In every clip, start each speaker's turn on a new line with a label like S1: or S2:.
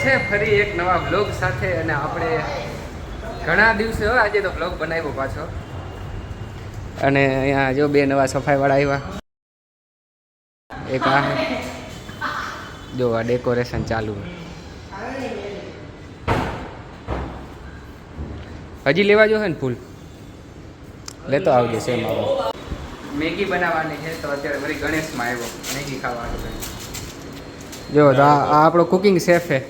S1: છે ફરી એક નવા બ્લોગ સાથે અને આપણે ઘણા દિવસે આજે તો બ્લોગ બનાવ્યો પાછો અને અહીંયા જો બે નવા સફાઈવાળા આવ્યા એક આ જો આ ડેકોરેશન ચાલુ હજી લેવા જો ને ફૂલ લેતો આવજો સેમ આવો મેગી બનાવવાની છે તો અત્યારે વળી ગણેશમાં આવ્યો મેગી ખાવાનું જો તો આ આપણો કુકિંગ શેફ છે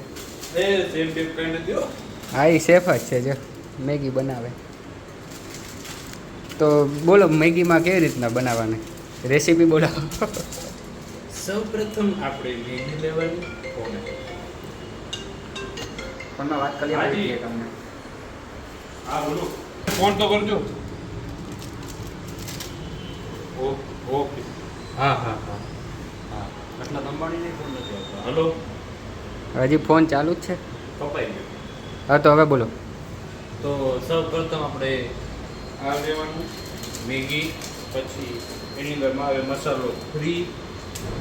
S1: હા એ શેફ જ છે જો મેગી બનાવે તો બોલો મેગીમાં કેવી રીતના બનાવવાની રેસીપી બોલાવો
S2: સૌપ્રથમ આપણે મેગી લેવાની
S1: ફોનમાં વાત કરી આપીએ તમને
S2: હા બોલો ફોન તો કરજો ઓકે હા હા હા હા આટલા લંબાણી નહીં ફોન નથી આવતો હલો
S1: હજી ફોન ચાલુ જ છે
S2: કપાઈ ગયો
S1: હા તો હવે બોલો
S2: તો સૌપ્રથમ આપણે આ લેવાનું મેગી પછી એની અંદરમાં આવે મસાલો ફ્રી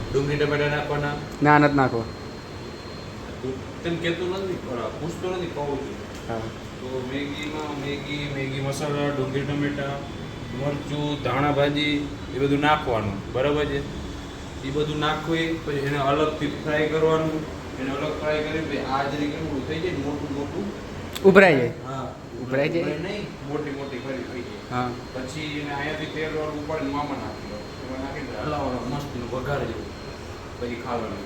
S2: ડુંગળી ટમેટા નાખવાના
S1: ના નથી નાખો
S2: તેમ કહેતું નથી પણ પૂછતો નથી કહું છું
S1: હા
S2: તો મેગી મસાલા ડુંગળી ટમેટા મરચું ધાણા ભાજી એ બધું નાખવાનું બરાબર છે એ બધું નાખવું પછી એને અલગથી ફ્રાય કરવાનું એને અલગ ફ્રાય કરી પછી આ જ રીતે કેવું થઈ જાય મોટું મોટું
S1: ઉભરાઈ જાય
S2: હા
S1: ઉભરાઈ જાય
S2: નહીં મોટી મોટી ફરી થઈ જાય
S1: હા
S2: પછી એને અહીંયાથી તેલ વાળું ઉપાડીને મામા નાખી દો એમાં નાખી દો હલાવવાનો મસ્ત વઘાર જેવું પછી ખાવાનું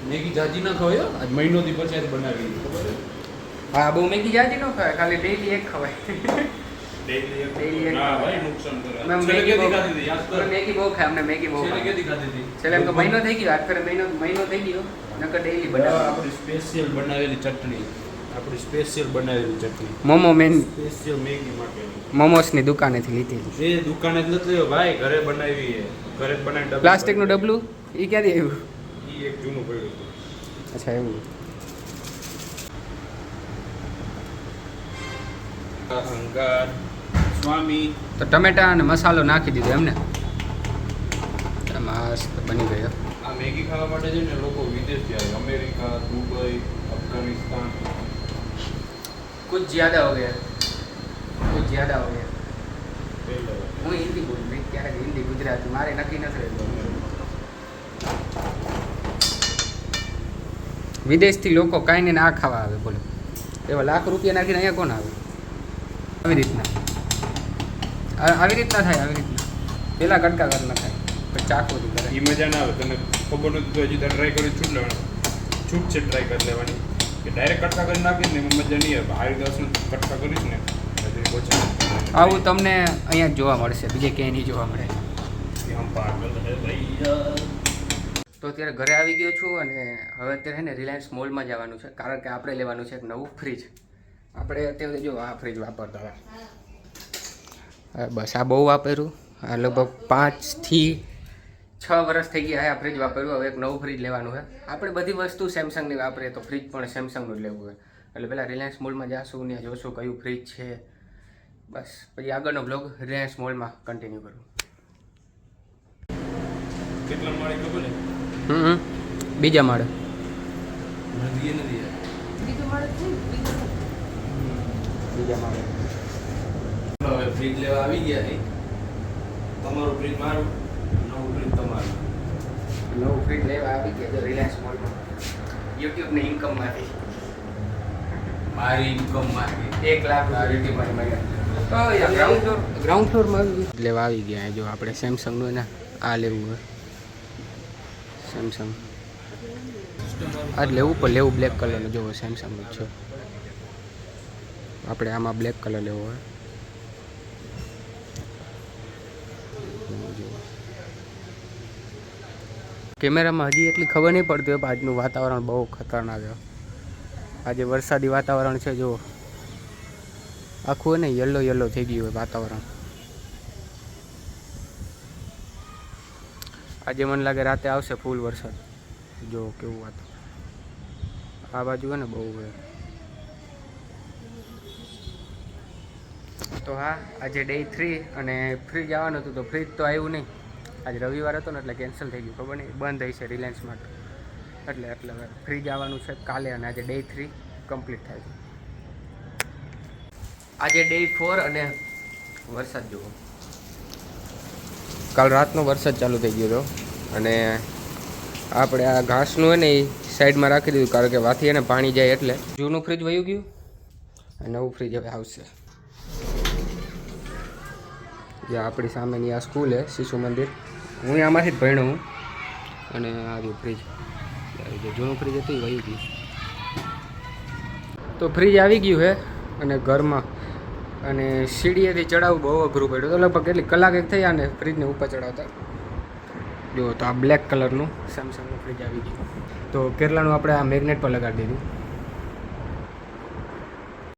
S2: મેગી જાજી ના ખવાય આજ મહિનોથી પછી આજ બનાવી ખબર છે
S1: હા બહુ મેગી જાજી ન ખવાય ખાલી ડેઈલી એક ખવાય
S2: ડેઈલી એક ના ભાઈ નુકસાન કરે
S1: મેં
S2: છેલ્લે
S1: મેગી
S2: કેદી
S1: બહુ
S2: ખાધી હતી યાદ કર
S1: મેગી બહુ ખાય અમને મેગી બહુ
S2: છેલ્લે
S1: ખાય
S2: કેદી ખાધી હતી
S1: છેલ્લે એમ તો મહિનો થઈ ગયો આજ ફરે મહિનો થઈ ગયો નકર ડેઈલી બનાવે
S2: આપણી સ્પેશિયલ બનાવેલી ચટણી આપણી સ્પેશિયલ બનાવેલી ચટણી
S1: મોમો મેન
S2: સ્પેશિયલ મેગી માટે
S1: મોમોસની દુકાનેથી લીધેલી
S2: એ દુકાને જ નથી લેવો ભાઈ ઘરે બનાવી છે ઘરે જ બનાવી
S1: પ્લાસ્ટિકનું ડબલું એ ક્યાંથી આવ્યું
S2: એ એક જૂનું પડ્યું હતું
S1: અચ્છા એવું
S2: અહંકાર સ્વામી
S1: તો ટમેટા અને મસાલો નાખી દીધો એમને મસ્ત બની ગયો
S2: આ મેગી ખાવા માટે છે ને લોકો વિદેશથી આવે અમેરિકા દુબઈ અફઘાનિસ્તાન
S1: कुछ ज़्यादा हो गया कुछ ज़्यादा हो गया
S2: પહેલા
S1: હું હિન્દી બોલું ભાઈ ક્યારેક હિન્દી ગુજરાતી મારે નક્કી નથી રહેતું વિદેશથી લોકો કાંઈ ને ના ખાવા આવે બોલો એવા લાખ રૂપિયા નાખીને અહીંયા કોણ આવે આવી રીતના આવી રીતના થાય આવી રીતના પેલા કટકા કર ના થાય પછી ચાકુથી કરે
S2: એ મજા ના આવે તને ખબર નથી તો હજી તારે ટ્રાય કરી છૂટ લેવાનું છૂટ છે ટ્રાય કરી લેવાની કે ડાયરેક્ટ કટકા કરી નાખીશ ને એમાં મજા નહીં આવે હારી દસનું કટકા કરીશ ને હજી ઓછા
S1: આવું તમને અહીંયા જ જોવા મળશે બીજે ક્યાંય નહીં જોવા મળે
S2: હમ પાગલ હે ભૈયા
S1: તો અત્યારે ઘરે આવી ગયો છું અને હવે અત્યારે છે ને રિલાયન્સ મોલમાં જવાનું છે કારણ કે આપણે લેવાનું છે એક નવું ફ્રીજ આપણે અત્યારે જો આ ફ્રીજ વાપરતા હોય બસ આ બહુ વાપર્યું આ લગભગ 5 થી 6 વર્ષ થઈ ગયા આ ફ્રીજ વાપર્યું હવે એક નવું ફ્રીજ લેવાનું છે આપણે બધી વસ્તુ સેમસંગની વાપરીએ તો ફ્રીજ પણ સેમસંગનું જ લેવું હોય એટલે પહેલાં રિલાયન્સ મોલમાં જાશું ત્યાં જોશું કયું ફ્રીજ છે બસ પછી આગળનો બ્લોગ રિલાયન્સ મોલમાં કન્ટિન્યુ કરું
S2: કેટલા માળી ખબર છે
S1: બીજા માળે
S2: નથી
S1: બીજા માળે
S2: હવે ફ્રીજ લેવા આવી ગયા છે તમારું ફ્રીજ મારું નવું ફ્રીજ તમારું
S1: નવું ફ્રીજ લેવા આવી ગયા તો રિલાયન્સ મોલમાં યુટ્યુબની ઇન્કમમાંથી
S2: મારી ઇન્કમમાંથી
S1: 1 લાખ રૂપિયા મળ્યા તો ગ્રાઉન્ડ ફ્લોરમાં લેવા આવી ગયા જો આપણે સેમસંગનું ને આ લેવું હોય સેમસંગ આ લેવું પણ લેવું બ્લેક કલરનું જોવો સેમસંગનું છે આપણે આમાં બ્લેક કલર લેવો હોય કેમેરામાં હજી એટલી ખબર નહીં પડતી હોય પણ આજનું વાતાવરણ બહુ ખતરનાક છે આજે વરસાદી વાતાવરણ છે જો આખું ને યલો યલો થઈ ગયું હોય વાતાવરણ આજે મને લાગે રાતે આવશે ફૂલ વરસાદ જો કેવું વાતાવરણ આ બાજુ હોય ને બહુ હોય તો હા આજે ડે 3 અને ફ્રીજ આવવાનું હતું તો ફ્રીજ તો આવ્યું નહીં આજે રવિવાર હતો ને એટલે કેન્સલ થઈ ગયું ખબર નહીં બંધ થઈ છે રિલાયન્સ માટે એટલે ફ્રીજ આવવાનું છે કાલે અને આજે ડે 3 કમ્પ્લીટ થાય છે. આજે ડે 4 અને વરસાદ જુઓ. કાલ રાતનો વરસાદ ચાલુ થઈ ગયો હતો અને આપણે આ ઘાસનું હોય ને એ સાઈડમાં રાખી દીધું કારણ કે વાથી એને પાણી જાય એટલે. જૂનું ફ્રીજ વયું ગયું અને નવું ફ્રીજ હવે આવશે. જે આપણી સામેની આ સ્કૂલ છે શિશુ મંદિર, હું આમાંથી જ ભણ્યો હું. અને આ રહ્યું ફ્રીજ, જે જૂનું ફ્રીજ હતું એ વયું ગયું. તો ફ્રીજ આવી ગયું છે અને ઘરમાં અને સીડીએથી ચડાવવું બહુ અઘરું પડ્યું. તો લગભગ કેટલી કલાક એક થઈ અને ફ્રીજને ઉપર ચડાવતા. જો તો આ બ્લેક કલરનું સેમસંગનું ફ્રીજ આવી ગયું. તો કેરલાનું આપણે આ મેગ્નેટ પર લગાડી દીધું.